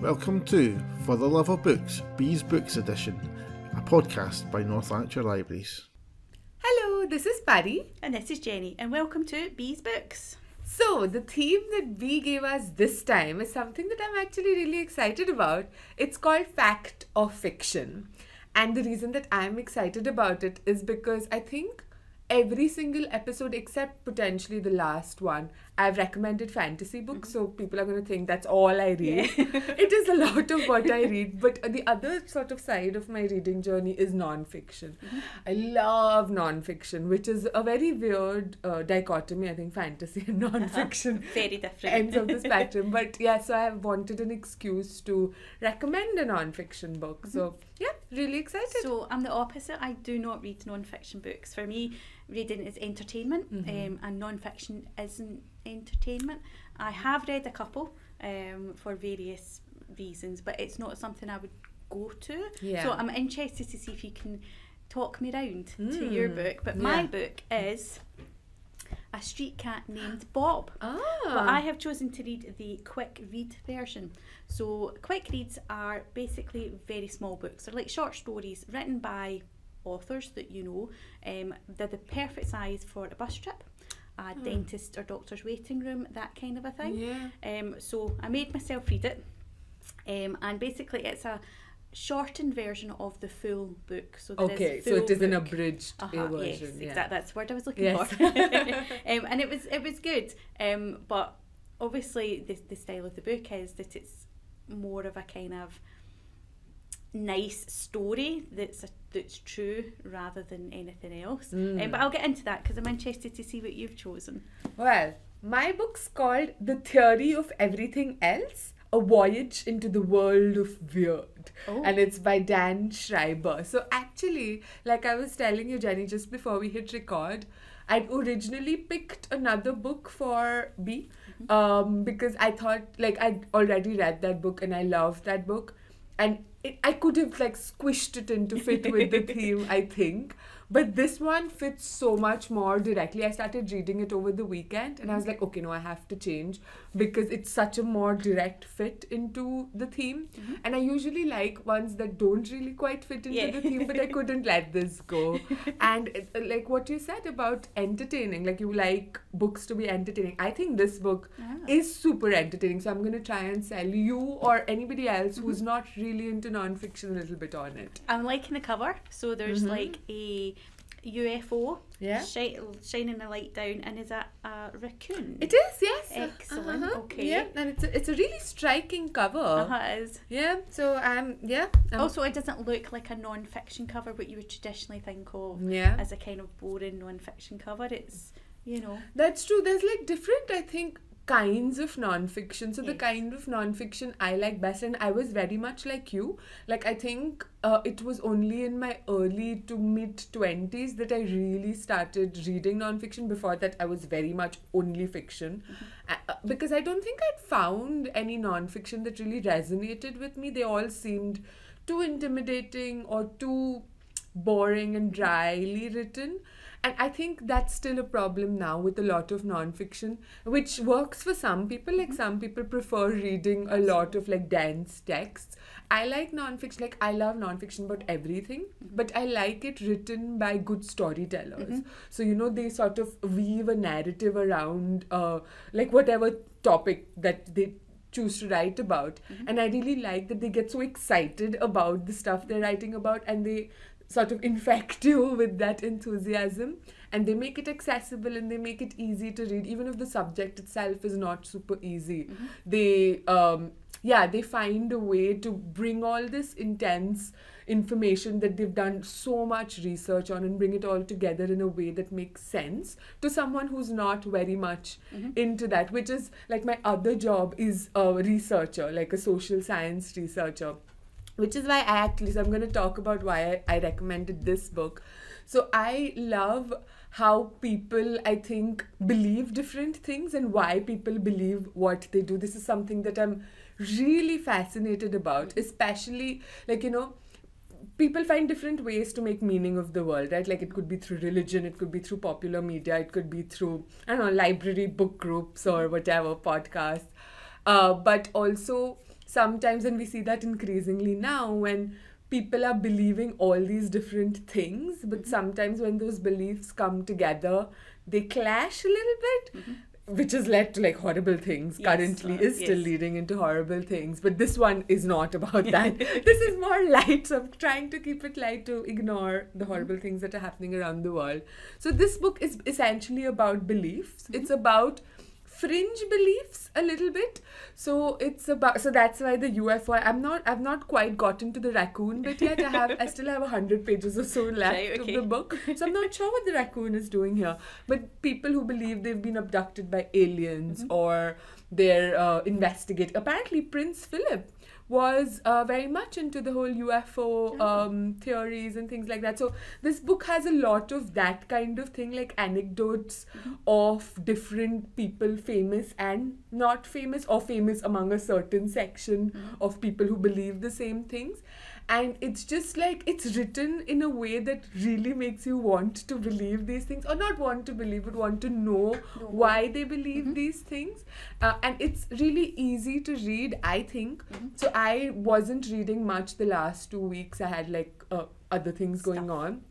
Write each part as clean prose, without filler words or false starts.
Welcome to For the Love of Books, Bees Books Edition, a podcast by Lanarkshire Libraries. Hello, this is Pari. And this is Jenny, and welcome to Bees Books. So, the theme that Bee gave us this time is something that I'm actually really excited about. It's called Fact or Fiction. And the reason that I'm excited about it is because I think every single episode, except potentially the last one, I've recommended fantasy books, so people are going to think that's all I read. Yeah. It is a lot of what I read, but the other sort of side of my reading journey is non-fiction. I love non-fiction, which is a very weird dichotomy, I think, fantasy and non-fiction. Very different. Ends of the spectrum. But yeah, so I have wanted an excuse to recommend a non-fiction book. So yeah, really excited. So I'm the opposite. I do not read non-fiction books. For me, reading is entertainment, and non-fiction isn't entertainment. I have read a couple for various reasons, but it's not something I would go to. Yeah. So I'm interested to see if you can talk me round to your book. But my book is A Street Cat Named Bob. But I have chosen to read the quick read version. So quick reads are basically very small books. They're like short stories written by authors that you know. They're the perfect size for a bus trip, a dentist or doctor's waiting room, that kind of a thing. Yeah. So I made myself read it, and basically it's a shortened version of the full book. So there is so it is an abridged version. Yes, yeah. exactly. That's the word I was looking for. And it was good. But obviously the style of the book is that it's more of a kind of nice story that's true rather than anything else. But I'll get into that because I'm interested to see what you've chosen. Well, my book's called The Theory of Everything Else, A Voyage into the World of Weird. And it's by Dan Schreiber. So actually, like I was telling you, Jenny, just before we hit record, I'd originally picked another book for B because I thought, like, I'd already read that book and I loved that book. And I could have like squished it in to fit with the theme, I think. But this one fits so much more directly. I started reading it over the weekend and I was like, okay, no, I have to change because it's such a more direct fit into the theme. And I usually like ones that don't really quite fit into the theme, but I couldn't let this go. And like what you said about entertaining, like you like books to be entertaining. I think this book is super entertaining. So I'm going to try and sell you or anybody else who's not really into non-fiction a little bit on it. I'm liking the cover. So there's like a UFO shining a light down, and is that a raccoon? It is, yes. Excellent. Okay. Yeah, and it's a really striking cover. It is. Yeah. So also, it doesn't look like a non-fiction cover, what you would traditionally think of as a kind of boring non-fiction cover. It's That's true. There's like different, I think, kinds of non-fiction. So the kind of non-fiction I like best, and I was very much like you. Like I think it was only in my early to mid-20s that I really started reading non-fiction. Before that, I was very much only fiction. Because I don't think I'd found any non-fiction that really resonated with me. They all seemed too intimidating or too boring and dryly written. And I think that's still a problem now with a lot of non-fiction, which works for some people. Like some people prefer reading a lot of like dense texts. I like non-fiction, like I love non-fiction about everything, but I like it written by good storytellers. So, they sort of weave a narrative around like whatever topic that they choose to write about. And I really like that they get so excited about the stuff they're writing about and they sort of infect you with that enthusiasm, and they make it accessible and they make it easy to read, even if the subject itself is not super easy. They find a way to bring all this intense information that they've done so much research on and bring it all together in a way that makes sense to someone who's not very much into that, which is like my other job is a researcher, like a social science researcher. Which is why so I'm going to talk about why I recommended this book. So I love how people, I think, believe different things and why people believe what they do. This is something that I'm really fascinated about, especially like, people find different ways to make meaning of the world, right? Like it could be through religion, it could be through popular media, it could be through, library book groups or whatever, podcasts. But also sometimes, and we see that increasingly now, when people are believing all these different things, but sometimes when those beliefs come together, they clash a little bit. Which has led to like horrible things. Yes, Currently is still yes. leading into horrible things. But this one is not about that. This is more light. So I'm trying to keep it light to ignore the horrible things that are happening around the world. So this book is essentially about beliefs. It's about fringe beliefs a little bit. So that's why the UFO, I've not quite gotten to the raccoon bit yet. I still have 100 pages or so left of the book. So I'm not sure what the raccoon is doing here. But people who believe they've been abducted by aliens or they're investigating. Apparently Prince Philip was very much into the whole UFO theories and things like that. So this book has a lot of that kind of thing, like anecdotes of different people, famous and not famous, or famous among a certain section of people who believe the same things. And it's just like, it's written in a way that really makes you want to believe these things, or not want to believe, but want to know why they believe these things. And it's really easy to read, I think. So I wasn't reading much the last 2 weeks. I had like other things going on.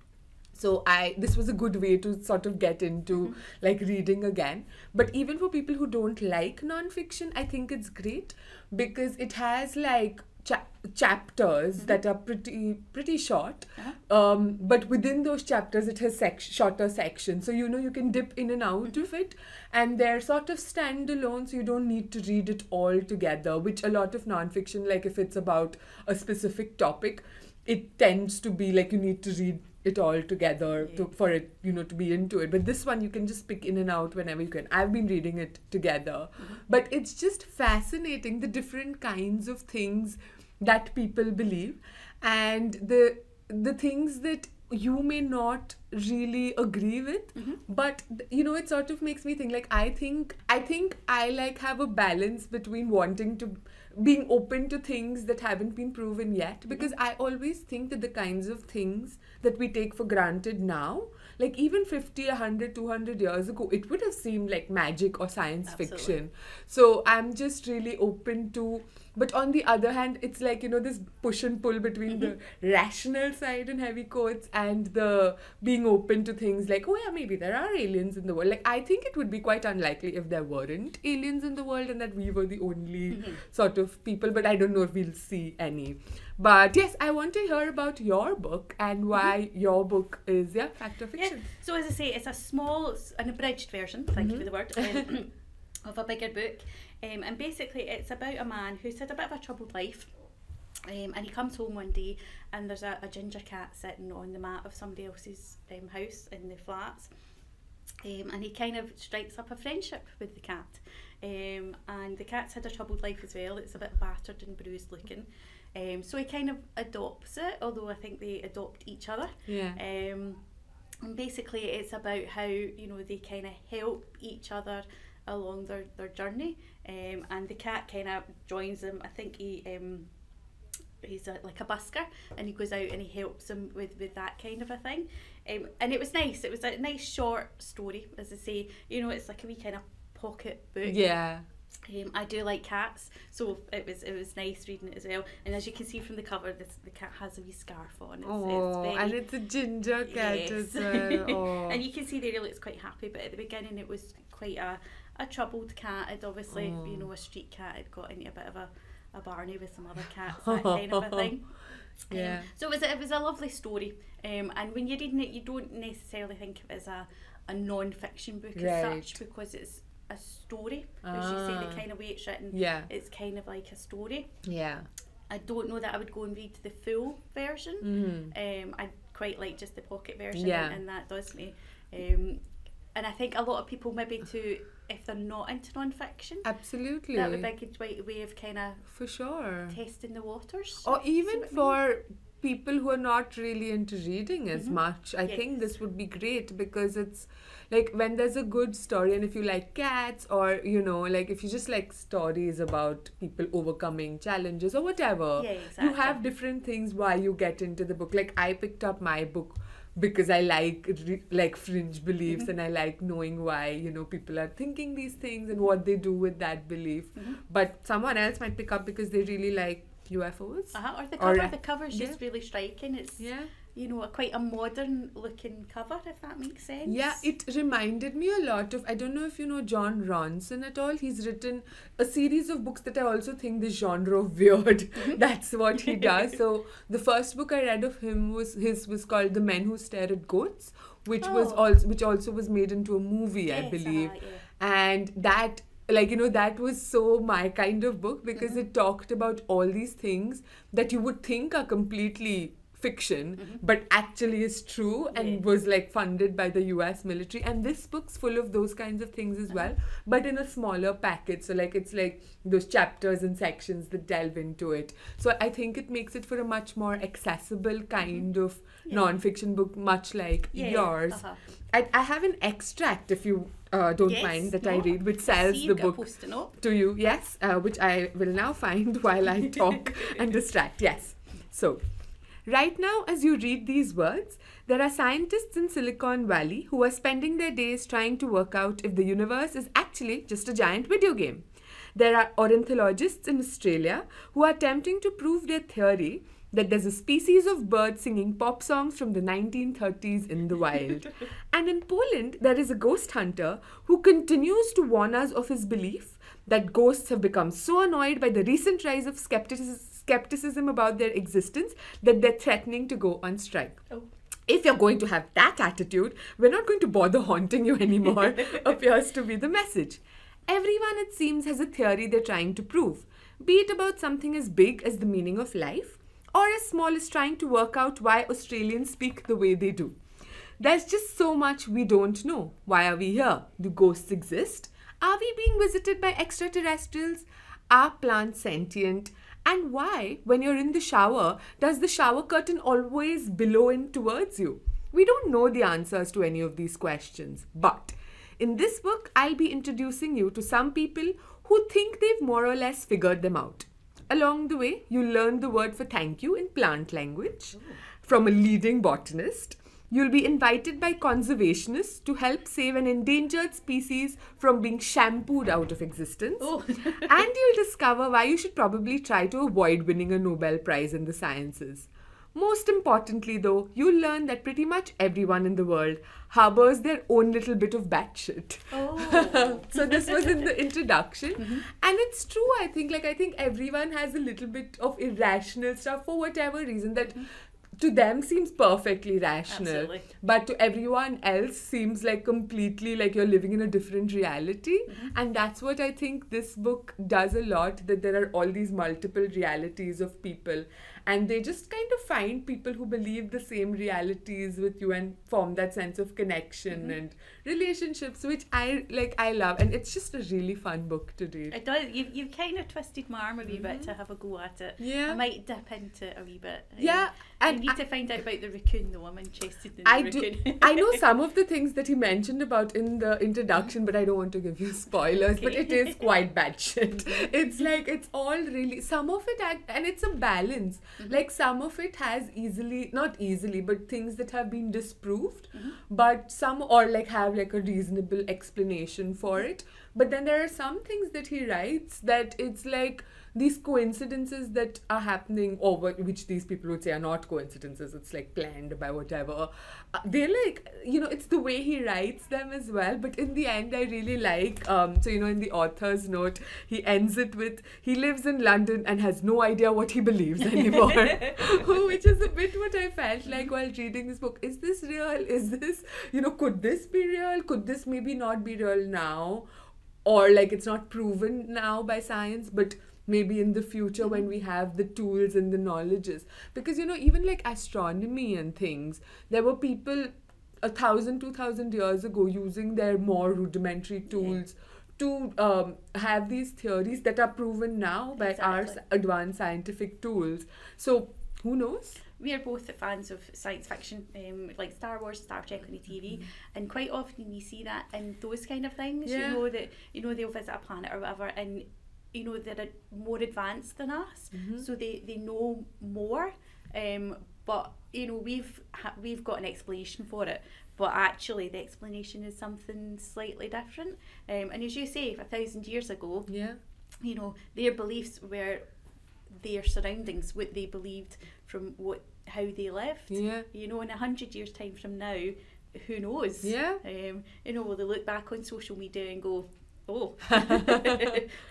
So this was a good way to sort of get into like reading again. But even for people who don't like non-fiction, I think it's great because it has like chapters that are pretty short, but within those chapters it has shorter sections, so you can dip in and out of it, and they're sort of standalone, so you don't need to read it all together, which a lot of non-fiction, like if it's about a specific topic, it tends to be like you need to read it all together for it, to be into it. But this one you can just pick in and out whenever you can. I've been reading it together, but it's just fascinating, the different kinds of things that people believe, and the things that you may not really agree with, but it sort of makes me think, like I think I like have a balance between wanting to being open to things that haven't been proven yet, because I always think that the kinds of things that we take for granted now, like even 50, 100, 200 years ago, it would have seemed like magic or science fiction. So I'm just really open to, but on the other hand, it's like, this push and pull between the rational side in heavy quotes and the being open to things like, oh yeah, maybe there are aliens in the world. Like I think it would be quite unlikely if there weren't aliens in the world and that we were the only sort of people, but I don't know if we'll see any. But yes, I want to hear about your book and why your book is fact or fiction. Yeah. So as I say, it's a small, an abridged version, thank you for the word, of a bigger book. And basically it's about a man who's had a bit of a troubled life. And he comes home one day and there's a ginger cat sitting on the mat of somebody else's house in the flats. And he kind of strikes up a friendship with the cat. And the cat's had a troubled life as well. It's a bit battered and bruised looking. So he kind of adopts it, although I think they adopt each other. Yeah. And basically it's about how, they kind of help each other along their journey. And the cat kind of joins them. I think he's like a busker, and he goes out and he helps him with that kind of a thing. And it was nice. It was a nice short story, as I say. It's like a wee kind of pocket book. Yeah. I do like cats, so it was nice reading it as well. And as you can see from the cover, the cat has a wee scarf on. And it's a ginger cat as well. And you can see there he looks quite happy, but at the beginning it was quite a troubled cat. It obviously, a street cat had got into a bit of a Barney with some other cats, that kind of a thing. Yeah. So it was a lovely story. And when you're reading it, you don't necessarily think of it as a non-fiction book as such, because it's a story, as you say, the kind of way it's written. Yeah. It's kind of like a story. Yeah. I don't know that I would go and read the full version. I quite like just the pocket version, and that does me. And I think a lot of people maybe too, if they're not into non-fiction, absolutely, that would be a good way of kind of for sure testing the waters. Or even for people who are not really into reading as much, I think this would be great, because it's like when there's a good story, and if you like cats, or like if you just like stories about people overcoming challenges or whatever, you have different things why you get into the book. Like I picked up my book because I like fringe beliefs and I like knowing why, you know, people are thinking these things and what they do with that belief. But someone else might pick up because they really like UFOs. Or the cover. The cover's just really striking. It's you know, quite a modern looking cover, if that makes sense. Yeah, it reminded me a lot of, I don't know if you know John Ronson at all. He's written a series of books that I also think the genre of weird. That's what he does. So the first book I read of him was called The Men Who Stare at Goats, which also was made into a movie, I believe. And that, like, you know, that was so my kind of book because it talked about all these things that you would think are completely fiction but actually is true and was like funded by the US military. And this book's full of those kinds of things as well, but in a smaller package. So like it's like those chapters and sections that delve into it. So I think it makes it for a much more accessible kind of non-fiction book, much like yours. I have an extract, if you don't mind, that I read, which sells the book to you. Yes, which I will now find while I talk and distract. Yes. So, right now, as you read these words, there are scientists in Silicon Valley who are spending their days trying to work out if the universe is actually just a giant video game. There are ornithologists in Australia who are attempting to prove their theory that there's a species of bird singing pop songs from the 1930s in the wild. And in Poland, there is a ghost hunter who continues to warn us of his belief that ghosts have become so annoyed by the recent rise of skepticism about their existence that they're threatening to go on strike. If you're going to have that attitude, we're not going to bother haunting you anymore, appears to be the message. Everyone, it seems, has a theory they're trying to prove, be it about something as big as the meaning of life, or as small as trying to work out why Australians speak the way they do. There's just so much we don't know. Why are we here? Do ghosts exist? Are we being visited by extraterrestrials? Are plants sentient? And why, when you're in the shower, does the shower curtain always billow in towards you? We don't know the answers to any of these questions. But in this book, I'll be introducing you to some people who think they've more or less figured them out. Along the way, you'll learn the word for thank you in plant language from a leading botanist. You'll be invited by conservationists to help save an endangered species from being shampooed out of existence. And you'll discover why you should probably try to avoid winning a Nobel Prize in the sciences. Most importantly, though, you'll learn that pretty much everyone in the world harbors their own little bit of batshit. So this was in the introduction. And it's true, I think. Like, I think everyone has a little bit of irrational stuff for whatever reason that to them seems perfectly rational. Absolutely. But to everyone else seems like completely like you're living in a different reality. And that's what I think this book does a lot, that there are all these multiple realities of people. And they just kind of find people who believe the same realities with you and form that sense of connection and relationships, which I love. And it's just a really fun book to read. It does. You've kind of twisted my arm a wee bit to have a go at it. Yeah. I might dip into it a wee bit. Yeah. I need to find out about the raccoon though. I'm interested in the raccoon. I know some of the things that he mentioned about in the introduction, but I don't want to give you spoilers. But it is quite bad shit. It's like, it's all really, some of it, and it's a balance. Like some of it has not easily, but things that have been disproved, but some, or like have like a reasonable explanation for it. But then there are some things that he writes that it's like these coincidences that are happening, or which these people would say are not coincidences, it's like planned by whatever. They're like, you know, it's the way he writes them as well. But in the end, I really like, so, you know, in the author's note, he ends it with, he lives in London and has no idea what he believes anymore. Which is a bit what I felt like while reading this book. Is this real? Is this, you know, could this be real? Could this maybe not be real now? Or like it's not proven now by science, but maybe in the future when we have the tools and the knowledges. Because, you know, even like astronomy and things, there were people 1,000, 2,000 years ago using their more rudimentary tools to have these theories that are proven now by our advanced scientific tools. So who knows? We are both fans of science fiction, like Star Wars, Star Trek on the TV, and quite often you see that in those kind of things. You know that, you know, they'll visit a planet or whatever, and you know they're more advanced than us, so they know more, But we've got an explanation for it, but actually the explanation is something slightly different. And as you say, 1,000 years ago, their beliefs were their surroundings, what they believed from how they lived. Yeah. In 100 years' time from now, who knows? Yeah. Will they look back on social media and go, oh,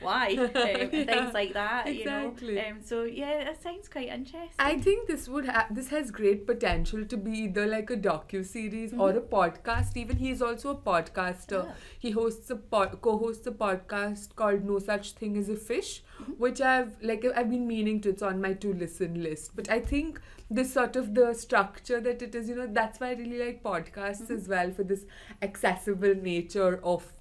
why? Things like that. Exactly. So yeah, that sounds quite interesting. I think this has great potential to be either like a docu-series or a podcast. Even he's also a podcaster. He hosts co-hosts a podcast called No Such Thing as a Fish, which I've been meaning to. It's on my to listen list. But I think this sort of the structure that it is, that's why I really like podcasts as well, for this accessible nature of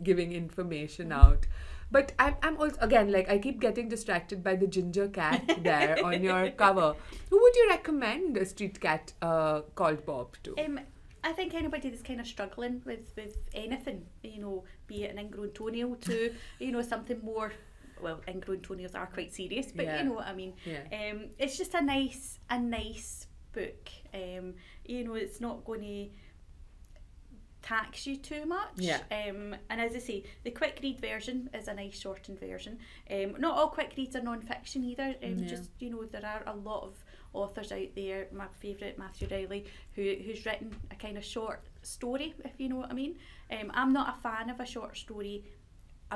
giving information out. But I'm also, again, I keep getting distracted by the ginger cat there on your cover. Who would you recommend a street cat called Bob to? I think anybody that's kind of struggling with anything, be it an ingrown toenail to, something more. Well, ingrown toenails are quite serious, but you know what I mean. Yeah. It's just a nice book. It's not going to tax you too much. Yeah. And as I say, the quick read version is a nice shortened version. Not all quick reads are non-fiction either. Just there are a lot of authors out there. My favourite, Matthew Riley, who's written a kind of short story, if you know what I mean. I'm not a fan of a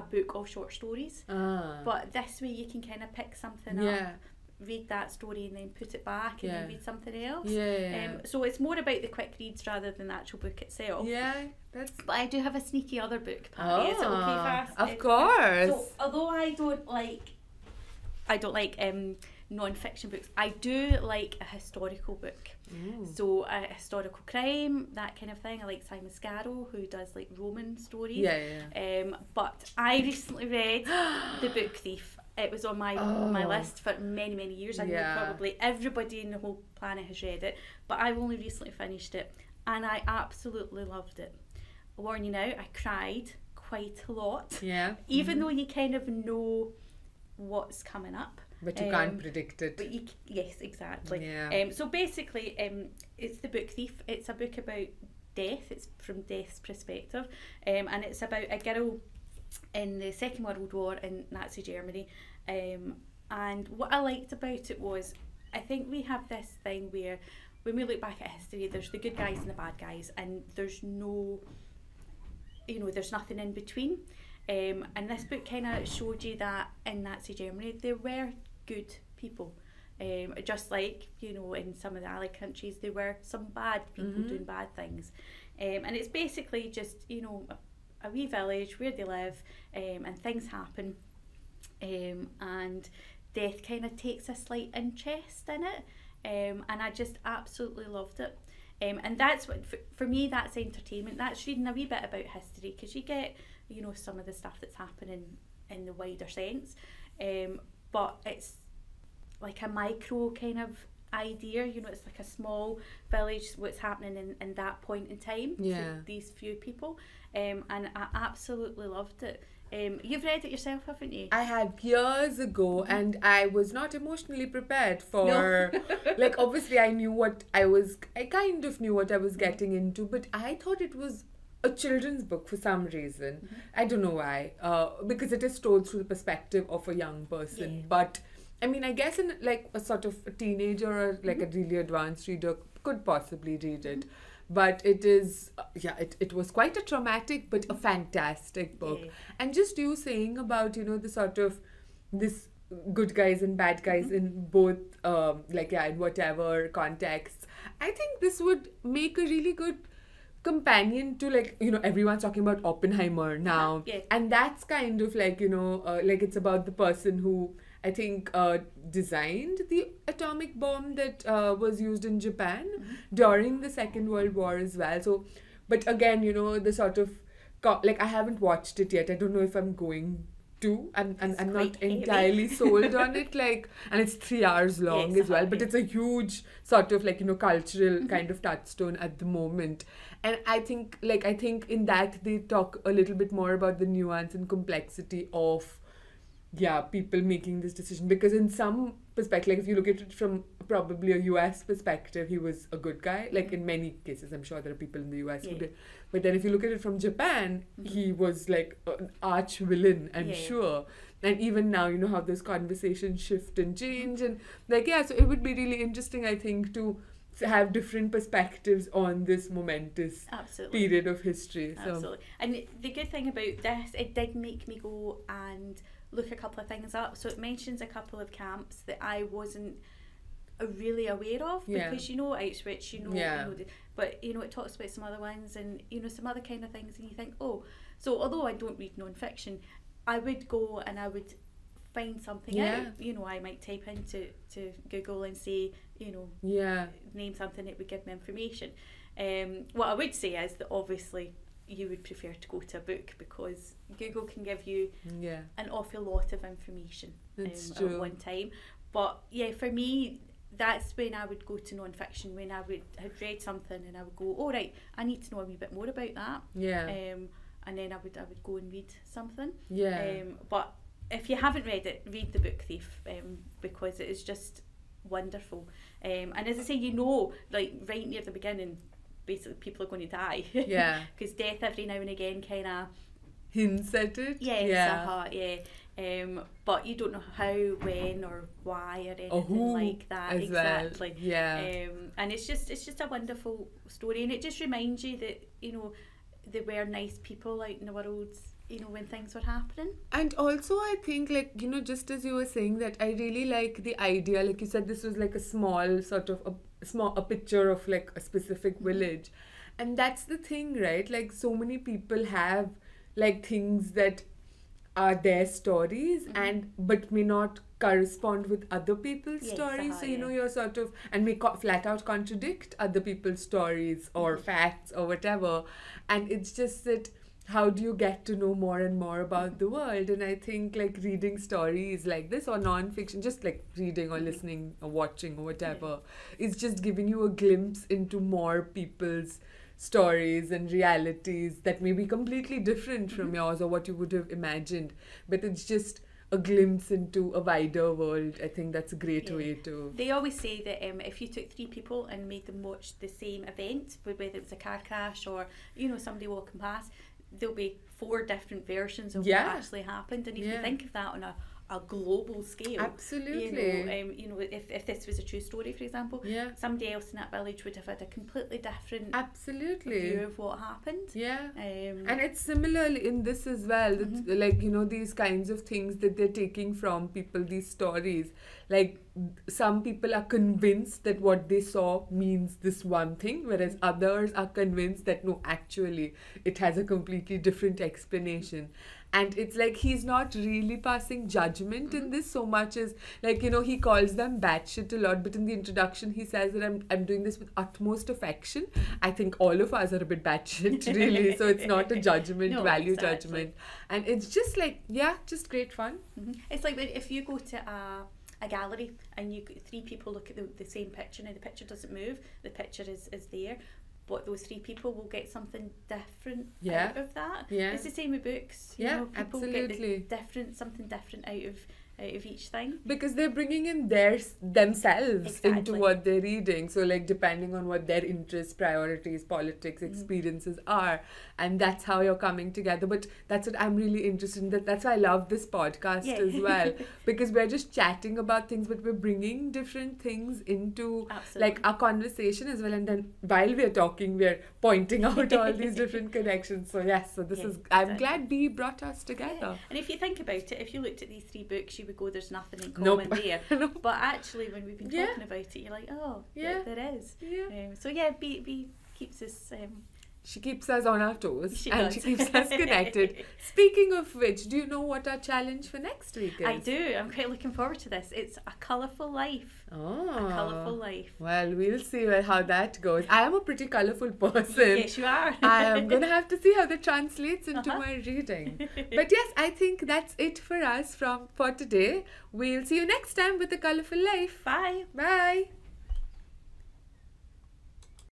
book of short stories, but this way you can kind of pick something up, read that story and then put it back and then read something else. So it's more about the quick reads rather than the actual book itself. But I do have a sneaky other book, Pari. Is it okay fast? Of course. So although I don't like non-fiction books, I do like a historical book. So a historical crime, that kind of thing. I like Simon Scarrow, who does Roman stories. But I recently read The Book Thief. It was on my list for many, many years. I know probably everybody in the whole planet has read it, but I've only recently finished it and I absolutely loved it. I warn you now, I cried quite a lot. Even though you kind of know what's coming up. But you can't predict it. But yes, exactly. So basically, it's The Book Thief. It's a book about death. It's from death's perspective, and it's about a girl in the Second World War in Nazi Germany. And what I liked about it was, I think we have this thing where when we look back at history, there's the good guys and the bad guys, and there's there's nothing in between. And this book kind of showed you that in Nazi Germany there were good people, just like in some of the Allied countries there were some bad people doing bad things, and it's basically just a wee village where they live, and things happen, and death kind of takes a slight interest in it, and I just absolutely loved it. And that's what for me, that's entertainment. That's reading a wee bit about history, because you get some of the stuff that's happening in the wider sense, but it's like a micro kind of idea. It's like a small village, what's happening in that point in time for these few people, and I absolutely loved it. You've read it yourself, haven't you? I had years ago, and I was not emotionally prepared for obviously I kind of knew what I was getting into, but I thought it was a children's book for some reason. I don't know why, because it is told through the perspective of a young person, but I mean, I guess in a sort of a teenager or a really advanced reader could possibly read it. But it is, it was quite a traumatic but a fantastic book. And just you saying about, the sort of this good guys and bad guys in both, in whatever contexts, I think this would make a really good companion to everyone's talking about Oppenheimer now. And that's kind of it's about the person who I think designed the atomic bomb that was used in Japan during the Second World War as well. So, but again, the sort of I haven't watched it yet. I don't know if I'm going to. I'm not entirely sold on it. And it's 3 hours long as well. But it's a huge sort of cultural kind of touchstone at the moment. And I think in that they talk a little bit more about the nuance and complexity of people making this decision, because in some perspective, like if you look at it from probably a US perspective, he was a good guy. Like in many cases, I'm sure there are people in the US who did. But then if you look at it from Japan, he was like an arch villain, I'm sure. And even now, you know how those conversations shift and change, and like so it would be really interesting, I think, to have different perspectives on this momentous period of history. So. Absolutely. And the good thing about this, it did make me go and look a couple of things up. So it mentions a couple of camps that I wasn't really aware of, because you know Auschwitz, you know, but you know it talks about some other ones, and you know some other kind of things, and you think, oh, so although I don't read non-fiction, I would go and I would find something out. You know, I might type into Google and say, you know, name something that would give me information. What I would say is that obviously you would prefer to go to a book, because Google can give you an awful lot of information at one time. But for me, that's when I would go to non-fiction, when I would have read something and I would go, all right, I need to know a wee bit more about that. And then I would go and read something. But if you haven't read it, read The Book Thief, because it is just wonderful. And as I say, you know, like right near the beginning, basically people are going to die. Because death every now and again kind of hints at it. But you don't know how, when, or why, or anything or who like that. Exactly. And it's just a wonderful story, and it just reminds you that, you know, there were nice people out in the world, you know, when things were happening. And also I think, like, you know, just as you were saying that, I really like the idea, like you said, this was like a small sort of a picture of like a specific village, and that's the thing, right? Like so many people have like things that are their stories and but may not correspond with other people's stories, so you know, you're sort of, and may flat out contradict other people's stories or facts or whatever, and it's just that how do you get to know more and more about the world? And I think like reading stories like this, or non-fiction, just like reading or listening or watching or whatever, is just giving you a glimpse into more people's stories and realities that may be completely different from yours or what you would have imagined, but it's just a glimpse into a wider world. I think that's a great way to... They always say that if you took 3 people and made them watch the same event, whether it was a car crash or, you know, somebody walking past, there'll be 4 different versions of what actually happened. And if you think of that on a global scale, absolutely, you know, if this was a true story, for example, somebody else in that village would have had a completely different view of what happened. And it's similarly in this as well, that, like, you know, these kinds of things that they're taking from people, these stories, like some people are convinced that what they saw means this one thing, whereas others are convinced that no, actually it has a completely different explanation. And it's like he's not really passing judgment in this so much as, like, you know, he calls them batshit a lot, but in the introduction he says that I'm doing this with utmost affection. I think all of us are a bit batshit, really, so it's not a judgment, value judgment. And it's just like, just great fun. It's like if you go to a gallery and 3 people look at the same picture, now the picture doesn't move, the picture is there, but those 3 people will get something different out of that. It's the same with books. You know, people get something different out of each thing, because they're bringing in themselves into what they're reading, so like depending on what their interests, priorities, politics, experiences are, and that's how you're coming together. But that's what I'm really interested in, that's why I love this podcast as well, because we're just chatting about things, but we're bringing different things into like our conversation as well, and then while we're talking we're pointing out all these different connections. So this is, I'm glad Bea brought us together. And if you think about it, if you looked at these 3 books, you would go, there's nothing in common there. But actually, when we've been talking about it, you're like, oh, there is. So Bea keeps us... she keeps us on our toes, she keeps us connected. Speaking of which, do you know what our challenge for next week is? I do. I'm quite looking forward to this. It's a colourful life. A colourful life. Well, we'll see how that goes. I am a pretty colourful person. Yes, you are. I am going to have to see how that translates into my reading. But yes, I think that's it for us for today. We'll see you next time with A Colourful Life. Bye. Bye.